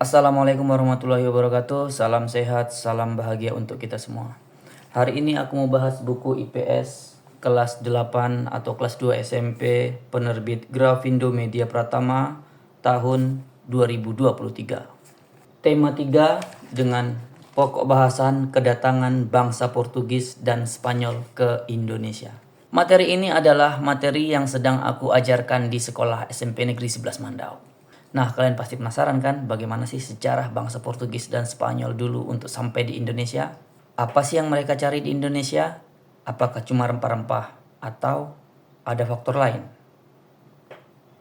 Assalamualaikum warahmatullahi wabarakatuh. Salam sehat, salam bahagia untuk kita semua. Hari ini aku mau bahas buku IPS kelas 8 atau kelas 2 SMP penerbit Grafindo Media Pratama tahun 2023. Tema 3 dengan pokok bahasan kedatangan bangsa Portugis dan Spanyol ke Indonesia. Materi ini adalah materi yang sedang aku ajarkan di sekolah SMP Negeri 11 Mandau. Nah, kalian pasti penasaran kan bagaimana sih sejarah bangsa Portugis dan Spanyol dulu untuk sampai di Indonesia? Apa sih yang mereka cari di Indonesia? Apakah cuma rempah-rempah atau ada faktor lain?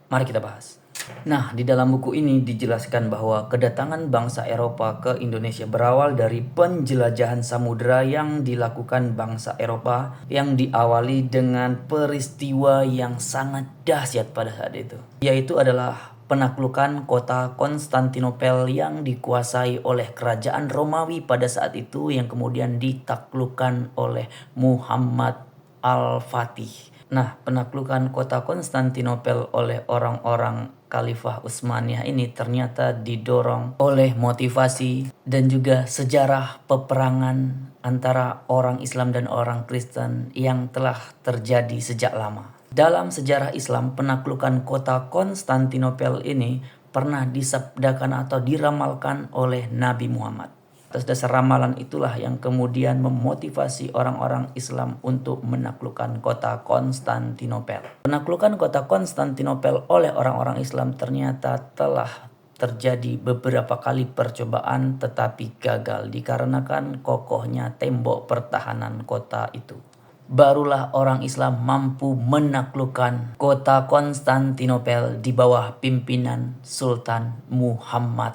Mari kita bahas. Nah, di dalam buku ini dijelaskan bahwa kedatangan bangsa Eropa ke Indonesia berawal dari penjelajahan samudera yang dilakukan bangsa Eropa yang diawali dengan peristiwa yang sangat dahsyat pada saat itu, yaitu adalah penaklukan kota Konstantinopel yang dikuasai oleh kerajaan Romawi pada saat itu yang kemudian ditaklukkan oleh Muhammad Al-Fatih. Nah, penaklukan kota Konstantinopel oleh orang-orang Khalifah Utsmaniyah ini ternyata didorong oleh motivasi dan juga sejarah peperangan antara orang Islam dan orang Kristen yang telah terjadi sejak lama. Dalam sejarah Islam, penaklukan kota Konstantinopel ini pernah disabdakan atau diramalkan oleh Nabi Muhammad. Atas dasar ramalan itulah yang kemudian memotivasi orang-orang Islam untuk menaklukkan kota Konstantinopel. Penaklukan kota Konstantinopel oleh orang-orang Islam ternyata telah terjadi beberapa kali percobaan tetapi gagal dikarenakan kokohnya tembok pertahanan kota itu. Barulah orang Islam mampu menaklukkan kota Konstantinopel di bawah pimpinan Sultan Muhammad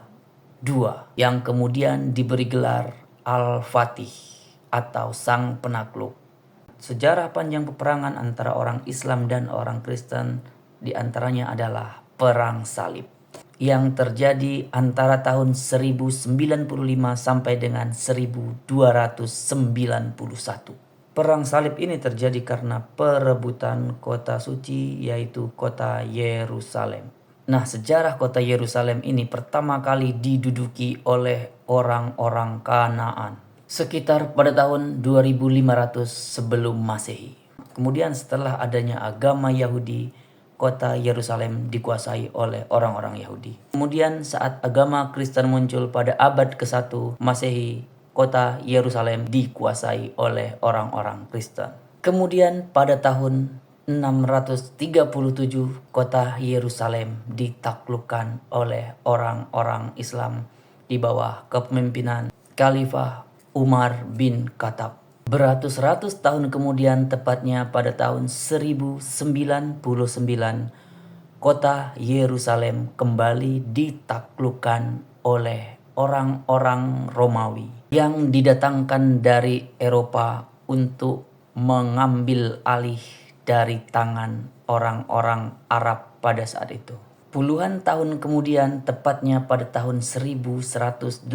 II yang kemudian diberi gelar Al-Fatih atau Sang Penakluk. Sejarah panjang peperangan antara orang Islam dan orang Kristen diantaranya adalah Perang Salib yang terjadi antara tahun 1095 sampai dengan 1291. Perang Salib ini terjadi karena perebutan kota suci yaitu kota Yerusalem. Nah, sejarah kota Yerusalem ini pertama kali diduduki oleh orang-orang Kanaan sekitar pada tahun 2500 sebelum Masehi. Kemudian setelah adanya agama Yahudi, kota Yerusalem dikuasai oleh orang-orang Yahudi. Kemudian saat agama Kristen muncul pada abad ke-1 Masehi, kota Yerusalem dikuasai oleh orang-orang Kristen. Kemudian pada tahun 637 kota Yerusalem ditaklukkan oleh orang-orang Islam di bawah kepemimpinan Khalifah Umar bin Khattab. Beratus-ratus tahun kemudian, tepatnya pada tahun 1099, kota Yerusalem kembali ditaklukkan oleh orang-orang Romawi yang didatangkan dari Eropa untuk mengambil alih dari tangan orang-orang Arab pada saat itu. Puluhan tahun kemudian, tepatnya pada tahun 1187,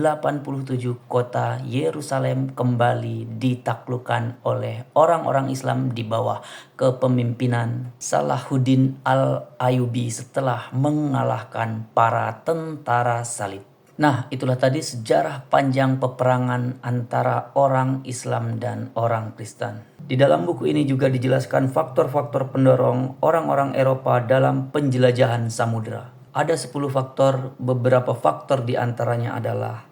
kota Yerusalem kembali ditaklukkan oleh orang-orang Islam di bawah kepemimpinan Salahuddin Al-Ayyubi setelah mengalahkan para tentara salib. Nah, itulah tadi sejarah panjang peperangan antara orang Islam dan orang Kristen. Di dalam buku ini juga dijelaskan faktor-faktor pendorong orang-orang Eropa dalam penjelajahan samudera. Ada 10 faktor, beberapa faktor diantaranya adalah: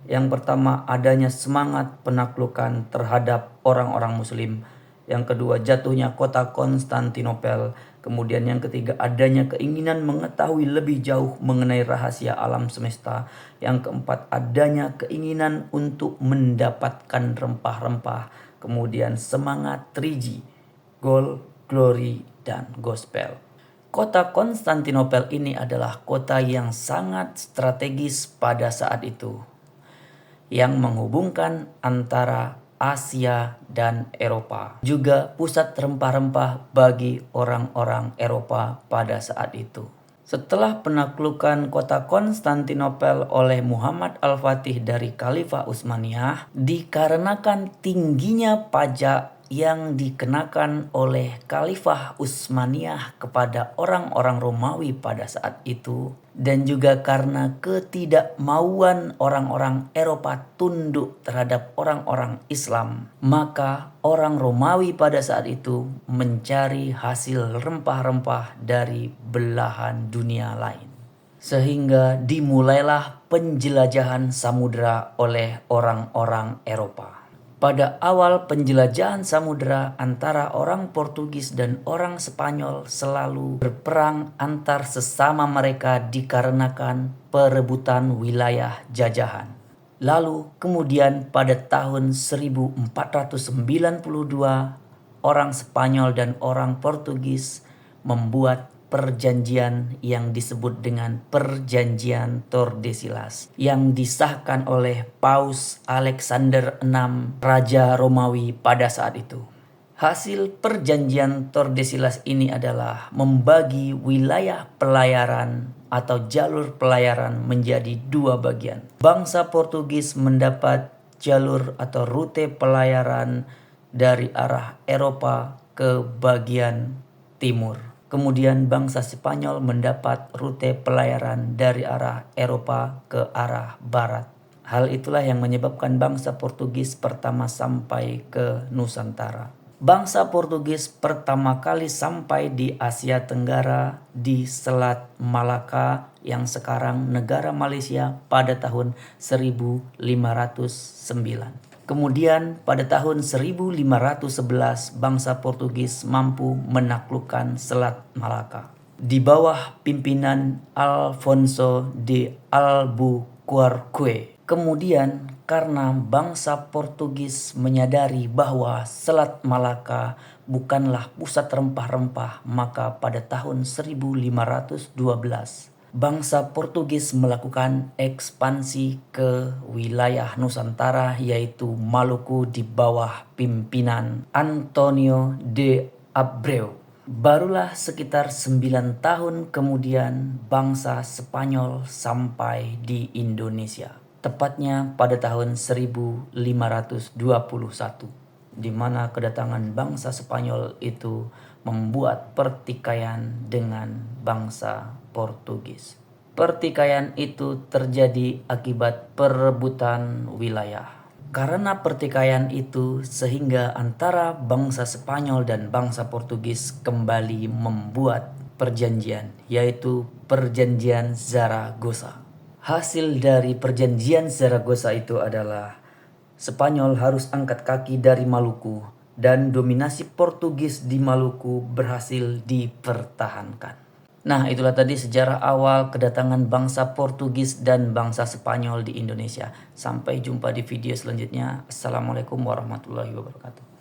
yang pertama, adanya semangat penaklukan terhadap orang-orang Muslim. Yang kedua, jatuhnya kota Konstantinopel. Kemudian yang ketiga, adanya keinginan mengetahui lebih jauh mengenai rahasia alam semesta. Yang keempat, adanya keinginan untuk mendapatkan rempah-rempah. Kemudian semangat 3G, gold, glory, dan gospel. Kota Konstantinopel ini adalah kota yang sangat strategis pada saat itu, yang menghubungkan antara Asia dan Eropa. Juga pusat rempah-rempah bagi orang-orang Eropa pada saat itu. Setelah penaklukan kota Konstantinopel oleh Muhammad Al-Fatih dari Khalifah Utsmaniyah, dikarenakan tingginya pajak yang dikenakan oleh Khalifah Utsmaniyah kepada orang-orang Romawi pada saat itu, dan juga karena ketidakmauan orang-orang Eropa tunduk terhadap orang-orang Islam, maka orang Romawi pada saat itu mencari hasil rempah-rempah dari belahan dunia lain. Sehingga dimulailah penjelajahan samudera oleh orang-orang Eropa. Pada awal penjelajahan samudera antara orang Portugis dan orang Spanyol selalu berperang antar sesama mereka dikarenakan perebutan wilayah jajahan. Lalu kemudian pada tahun 1492 orang Spanyol dan orang Portugis membuat perjanjian yang disebut dengan Perjanjian Tordesillas yang disahkan oleh Paus Alexander VI, Raja Romawi pada saat itu. Hasil perjanjian Tordesillas ini adalah membagi wilayah pelayaran atau jalur pelayaran menjadi dua bagian. Bangsa Portugis mendapat jalur atau rute pelayaran dari arah Eropa ke bagian timur. Kemudian bangsa Spanyol mendapat rute pelayaran dari arah Eropa ke arah barat. Hal itulah yang menyebabkan bangsa Portugis pertama sampai ke Nusantara. Bangsa Portugis pertama kali sampai di Asia Tenggara di Selat Malaka yang sekarang negara Malaysia pada tahun 1509. Kemudian pada tahun 1511 bangsa Portugis mampu menaklukkan Selat Malaka di bawah pimpinan Alfonso de Albuquerque. Kemudian karena bangsa Portugis menyadari bahwa Selat Malaka bukanlah pusat rempah-rempah, maka pada tahun 1512 bangsa Portugis melakukan ekspansi ke wilayah Nusantara yaitu Maluku di bawah pimpinan Antonio de Abreu. Barulah sekitar 9 tahun kemudian bangsa Spanyol sampai di Indonesia. Tepatnya pada tahun 1521, di mana kedatangan bangsa Spanyol itu membuat pertikaian dengan bangsa Portugis. Pertikaian itu terjadi akibat perebutan wilayah. Karena pertikaian itu sehingga antara bangsa Spanyol dan bangsa Portugis kembali membuat perjanjian, yaitu Perjanjian Zaragoza. Hasil dari Perjanjian Zaragoza itu adalah Spanyol harus angkat kaki dari Maluku dan dominasi Portugis di Maluku berhasil dipertahankan. Nah, itulah tadi sejarah awal kedatangan bangsa Portugis dan bangsa Spanyol di Indonesia. Sampai jumpa di video selanjutnya. Assalamualaikum warahmatullahi wabarakatuh.